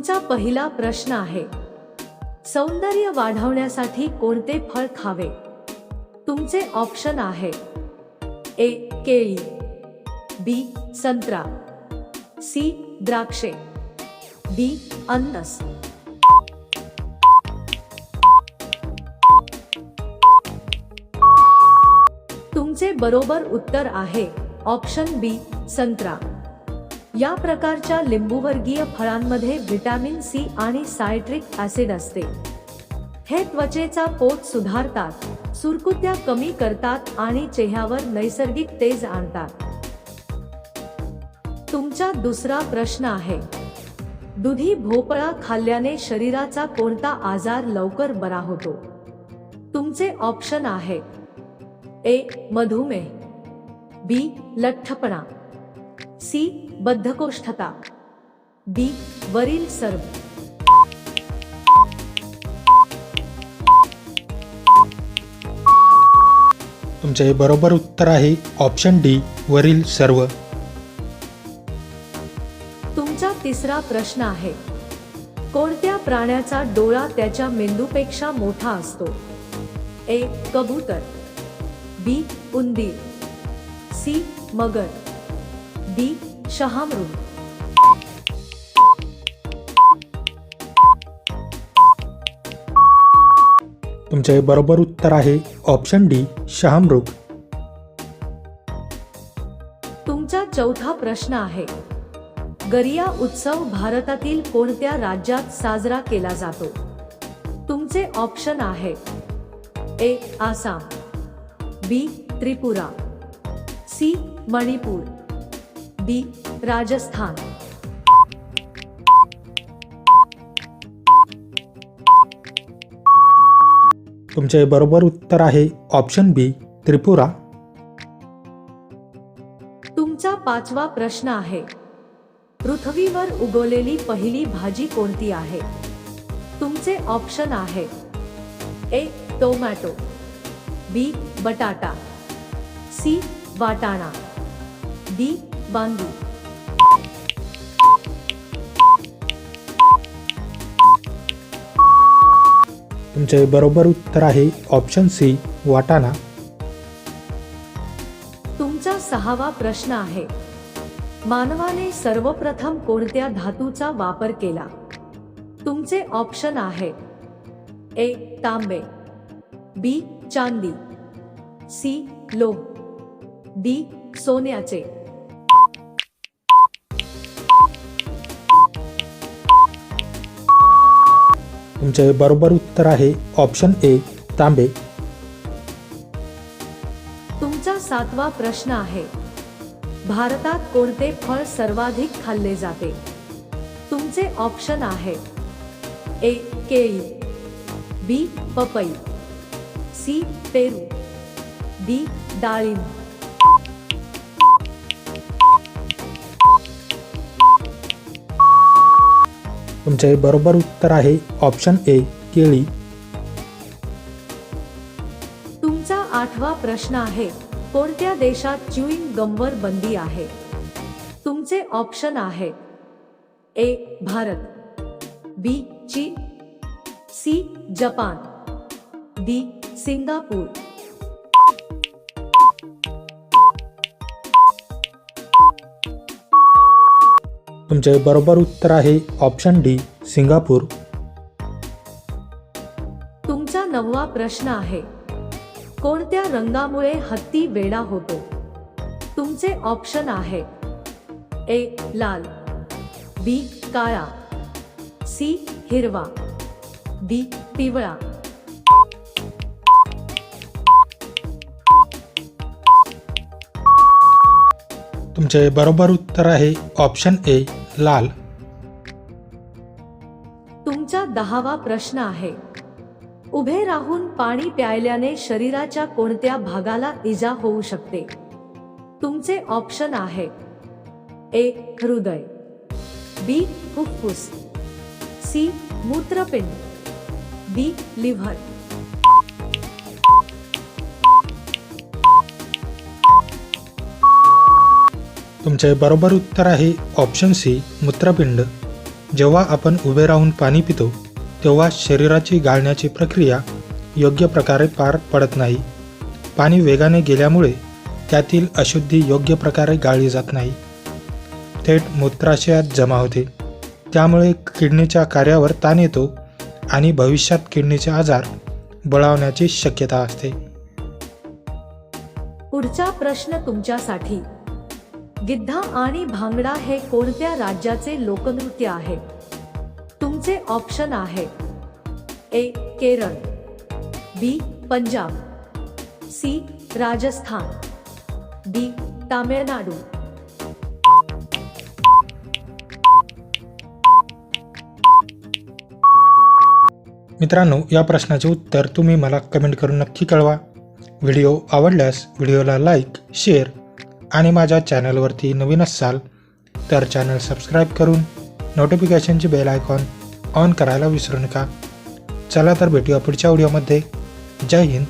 तुमचा पहिला प्रश्न आहे, सौंदर्य वाढवण्यासाठी कोणते फळ खावे? तुमचे ऑप्शन आहे ए केळी, बी संत्रा, सी द्राक्षे, डी अननस. तुमचे बरोबर उत्तर आहे ऑप्शन बी संत्रा. या प्रकारच्या लिंबूवर्गीय फळांमध्ये व्हिटॅमिन सी आणि सायट्रिक ॲसिड असते. हे त्वचेचा पोत सुधारतात, सुरकुत्या कमी करतात आणि चेहऱ्यावर नैसर्गिक तेज आणतात. तुमचा दुसरा प्रश्न आहे, दुधी भोपळा खाल्ल्याने शरीराचा कोणता आजार लवकर बरा होतो? तुमचे ऑप्शन आहे ए मधुमेह, बी लठ्ठपणा, सी बद्धकोष्ठता, डी वरील सर्व. तुमचे बरोबर उत्तर आहे ऑप्शन डी वरील सर्व. तुमचा तिसरा प्रश्न आहे, कोणत्या प्राण्याचा डोळा त्याच्या मेंदूपेक्षा मोठा असतो? ए कबूतर, बी उंदीर, सी मगर, डी शहामृग. तुमचे बरोबर उत्तर आहे ऑप्शन डी शहामृग. तुमचा चौथा प्रश्न आहे, गरिया उत्सव भारतातील कोणत्या राज्यात साजरा केला जातो? तुमचे ऑप्शन आहे ए आसाम, बी त्रिपुरा, सी मणिपूर, डी राजस्थान. तुमचे बरोबर उत्तर आहे ऑप्शन बी त्रिपुरा. तुमचा पाचवा प्रश्न आहे, पृथ्वीवर उगवलेली पहिली भाजी कोणती आहे? तुमचे ऑप्शन आहे ए टोमॅटो, बी बटाटा, सी वाटाणा, डी वांगी. तुमचे बरोबर उत्तर आहे ऑप्शन सी वाटाणा. तुमचा सहावा प्रश्न आहे, मानवाने सर्वप्रथम कोणत्या धातूचा वापर केला? तुमचे ऑप्शन आहे ए तांबे, बी चांदी, सी लोह, डी सोन्याचे. तुमचे बरोबर उत्तर आहे ऑप्शन ए तांबे. तुमचा सातवा प्रश्न आहे, भारतात कोणते फळ सर्वाधिक खाल्ले जाते? तुमचे ऑप्शन आहे ए केळी, बी पपई, सी पेरू, डी डाळिंब. तुमचे बरोबर उत्तर आहे ऑप्शन ए केळी. तुमचा आठवा प्रश्न आहे, कोणत्या देशात च्युइंग गमवर बंदी आहे? तुमचे ऑप्शन आहे ए भारत, बी चीन, सी जपान, डी सिंगापूर. तुमचे बरोबर उत्तर आहे ऑप्शन डी सिंगापूर. तुमचा नववा प्रश्न आहे, कोणत्या रंगामुळे हत्ती वेडा होतो? तुमचे ऑप्शन आहे ए लाल, बी काळा, सी हिरवा, डी पिवळा. तुमचे बरोबर उत्तर आहे ऑप्शन ए लाल. तुमचा 10वा प्रश्न आहे, उभे राहून पाणी प्यायल्याने शरीराच्या कोणत्या भागाला इजा होऊ शकते? तुमचे ऑप्शन आहे ए हृदय, बी फुफ्फुस, सी मूत्रपिंड, डी लिव्हर. तुमचे बरोबर उत्तर आहे ऑप्शन सी मूत्रपिंड. जेव्हा आपण उभे राहून पाणी पितो तेव्हा शरीराची गाळण्याची प्रक्रिया योग्य प्रकारे पार पडत नाही. पाणी वेगाने गेल्यामुळे त्यातील अशुद्धी योग्य प्रकारे गाळली जात नाही, थेट मूत्राशयात जमा होते. त्यामुळे किडनीच्या कार्यावर ताण येतो आणि भविष्यात किडनीचे आजार बळावण्याची शक्यता असते. पुढचा प्रश्न तुमच्यासाठी. गिद्धा आणि भांगडा हे कोणत्या राज्याचे लोकनृत्य आहे? तुमचे ऑप्शन आहे ए केरळ, बी पंजाब, सी राजस्थान, डी तामिळनाडू. मित्रांनो, या प्रश्नाचे उत्तर तुम्ही मला कमेंट करून नक्की कळवा. व्हिडिओ आवडल्यास व्हिडिओला लाईक, शेअर आणि माझ्या चॅनलवरती नवीन असाल तर चॅनल सबस्क्राईब करून नोटिफिकेशनची बेल आयकॉन ऑन करायला विसरू नका. चला तर भेटूया पुढच्या व्हिडिओमध्ये. जय हिंद,